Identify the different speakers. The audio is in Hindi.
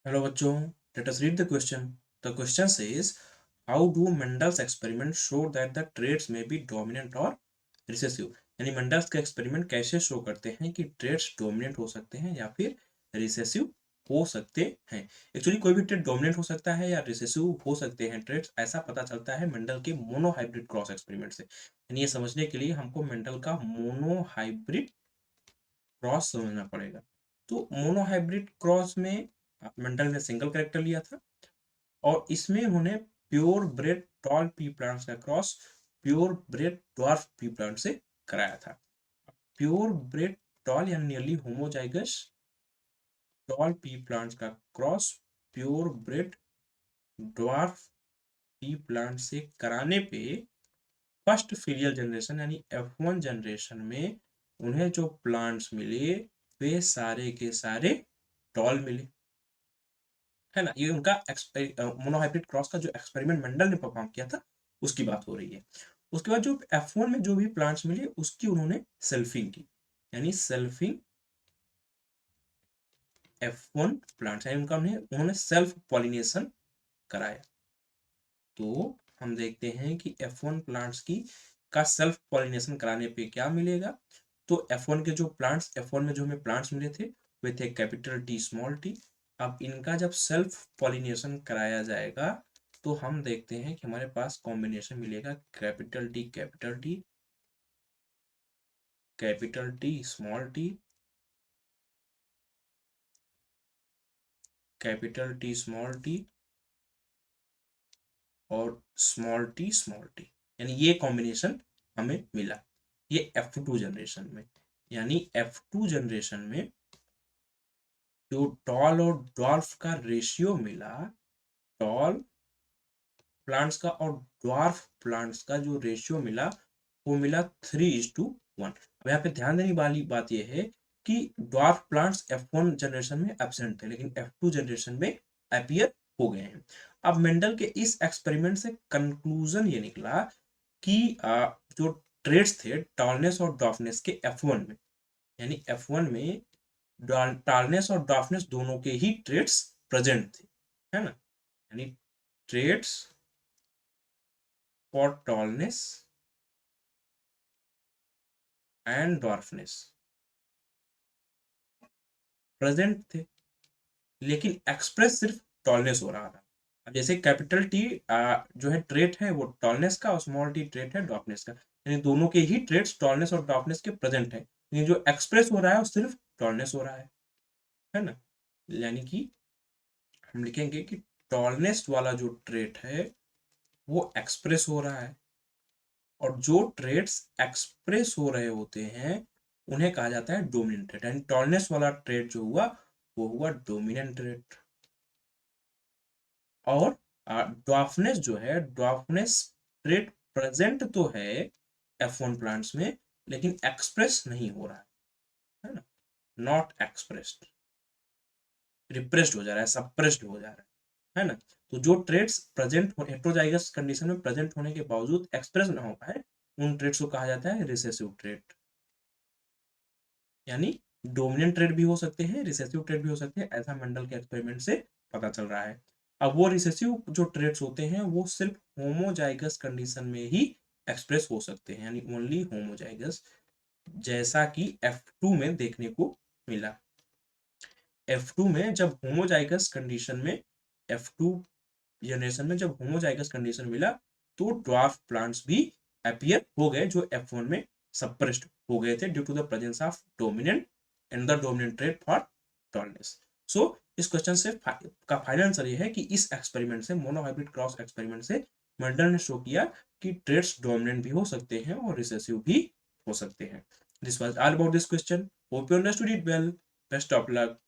Speaker 1: Hello बच्चों, let us read the question. The question says, how do Mendel's experiment show that the traits may be dominant or recessive? यानी मंडल्स के एक्सपेरिमेंट कैसे शो करते हैं कि ट्रेड्स डोमिनेंट हो सकते हैं या फिर रिसेसिव हो सकते हैं। एक्चुअली कोई भी ट्रेड डोमिनेंट हो सकता है या रिसेसिव हो सकते हैं ट्रेड्स, ऐसा पता चलता है मेंडल के मोनोहाइब्रिड क्रॉस एक्सपेरिमेंट से। यानी ये समझने के लिए हमको मेंडल का मोनोहाइब्रिड क्रॉस समझना पड़ेगा। तो मोनोहाइब्रिड क्रॉस में मेंडल ने सिंगल कैरेक्टर लिया था और इसमें उन्होंने pure bred tall pea plants का cross pure bred dwarf pea plant से कराया था। प्योर ब्रेड टॉल यानी nearly homozygous tall pea plants का cross pure bred dwarf pea plant से कराने पे फर्स्ट फीलियल जनरेशन यानी F1 जनरेशन में उन्हें जो प्लांट्स मिले वे सारे के सारे टॉल मिले, है ना। ये उनका मोनोहाइब्रिड क्रॉस का जो एक्सपेरिमेंट मेंडल ने परफॉर्म किया था उसकी बात हो रही है। उसके बाद जो F1 में जो भी प्लांट्स मिले उसकी उन्होंने सेल्फिंग की, यानी सेल्फिंग F1 प्लांट्स यानी उन्होंने सेल्फ पॉलिनेशन कराया। तो हम देखते हैं कि F1 प्लांट्स की का सेल्फ पॉलिनेशन कराने पे क्या मिलेगा। तो F1 के जो प्लांट्स F1 में जो हमें प्लांट्स मिले थे वे थे कैपिटल टी स्मॉल टी। अब इनका जब सेल्फ पॉलिनेशन कराया जाएगा तो हम देखते हैं कि हमारे पास कॉम्बिनेशन मिलेगा capital T capital T, capital T small T, capital T small T और स्मॉल टी, यानी ये कॉम्बिनेशन हमें मिला ये F2 जनरेशन में। यानी F2 जनरेशन में जो टॉल और ड्वार्फ का रेशियो मिला, टॉल प्लांट्स का और ड्वार्फ प्लांट्स का जो रेशियो मिला वो मिला 3:1। अब यहाँ पे ध्यान देने वाली बात यह है कि ड्वार्फ प्लांट्स F1 जनरेशन में एब्सेंट थे लेकिन F2 जनरेशन में अपीयर हो गए हैं। अब मेंडल के इस एक्सपेरिमेंट से कंक्लूजन ये निकला कि जो ट्रेड्स थे टॉलनेस और ड्वार्फनेस के F1 में, यानी F1 में टालनेस और ड्वार्फनेस दोनों के ही ट्रेड्स प्रेजेंट थे, है ना। यानी traits for tallness and dwarfness present थे लेकिन एक्सप्रेस सिर्फ टॉलनेस हो रहा था। अब जैसे कैपिटल टी जो है ट्रेट है वो टॉलनेस का और स्मॉल टी ट्रेट है ड्वार्फनेस का, यानी दोनों के ही ट्रेड्स टॉलनेस और ड्वार्फनेस के प्रेजेंट है लेकिन जो एक्सप्रेस हो रहा है वो सिर्फ टॉलनेस हो रहा है ना। यानी कि हम लिखेंगे कि टॉलनेस वाला जो ट्रेट है वो एक्सप्रेस हो रहा है और जो ट्रेड्स एक्सप्रेस हो रहे होते हैं उन्हें कहा जाता है डोमिनेंट ट्रेड। यानी टॉलनेस वाला ट्रेड जो हुआ वो हुआ डोमिनेंट ट्रेड और ड्वार्फनेस जो है ड्वार्फनेस ट्रेड प्रेजेंट तो है F1 प्लांट्स में लेकिन एक्सप्रेस नहीं हो रहा है ना, नॉट एक्सप्रेस्ड, रिप्रेस्ड हो जा रहा है, सप्रेस्ड हो जा रहा है ना। तो जो ट्रेड्स प्रेजेंट हेटेरोजाइगस कंडीशन में प्रेजेंट होने के बावजूद एक्सप्रेस ना हो पाए उन ट्रेड्स को कहा जाता है रिसेसिव ट्रेड। यानी डोमिनेंट ट्रेड भी हो सकते हैं रिसेसिव ट्रेड भी हो सकते हैं, ऐसा मेंडल के एक्सपेरिमेंट से पता चल रहा है। अब वो रिसेसिव जो ट्रेड्स होते हैं वो सिर्फ होमोजाइगस कंडीशन में ही एक्सप्रेस हो सकते हैं, यानी ओनली होमोजाइगस, जैसा कि F2 में देखने को मिला। F2 में जब होमोजाइगस कंडीशन में F2 जनरेशन में जब होमोजाइगस कंडीशन मिला तो ड्वार्फ प्लांट्स भी अपीयर हो गए जो F1 में सप्रेस्ड हो गए थे due to the presence of dominant and the dominant trait for tallness. So इस क्वेश्चन से का फाइनल आंसर ये है कि इस एक्सपेरिमेंट से मोनोहाइब्रिड क्रॉस एक्सपेरिमेंट से मेंडल ने शो किया कि ट्रेट्स डोमिनेंट भी हो सकते हैं और रिसेसिव भी हो सकते हैं। This was all about this question, hope you understood it well, best of luck.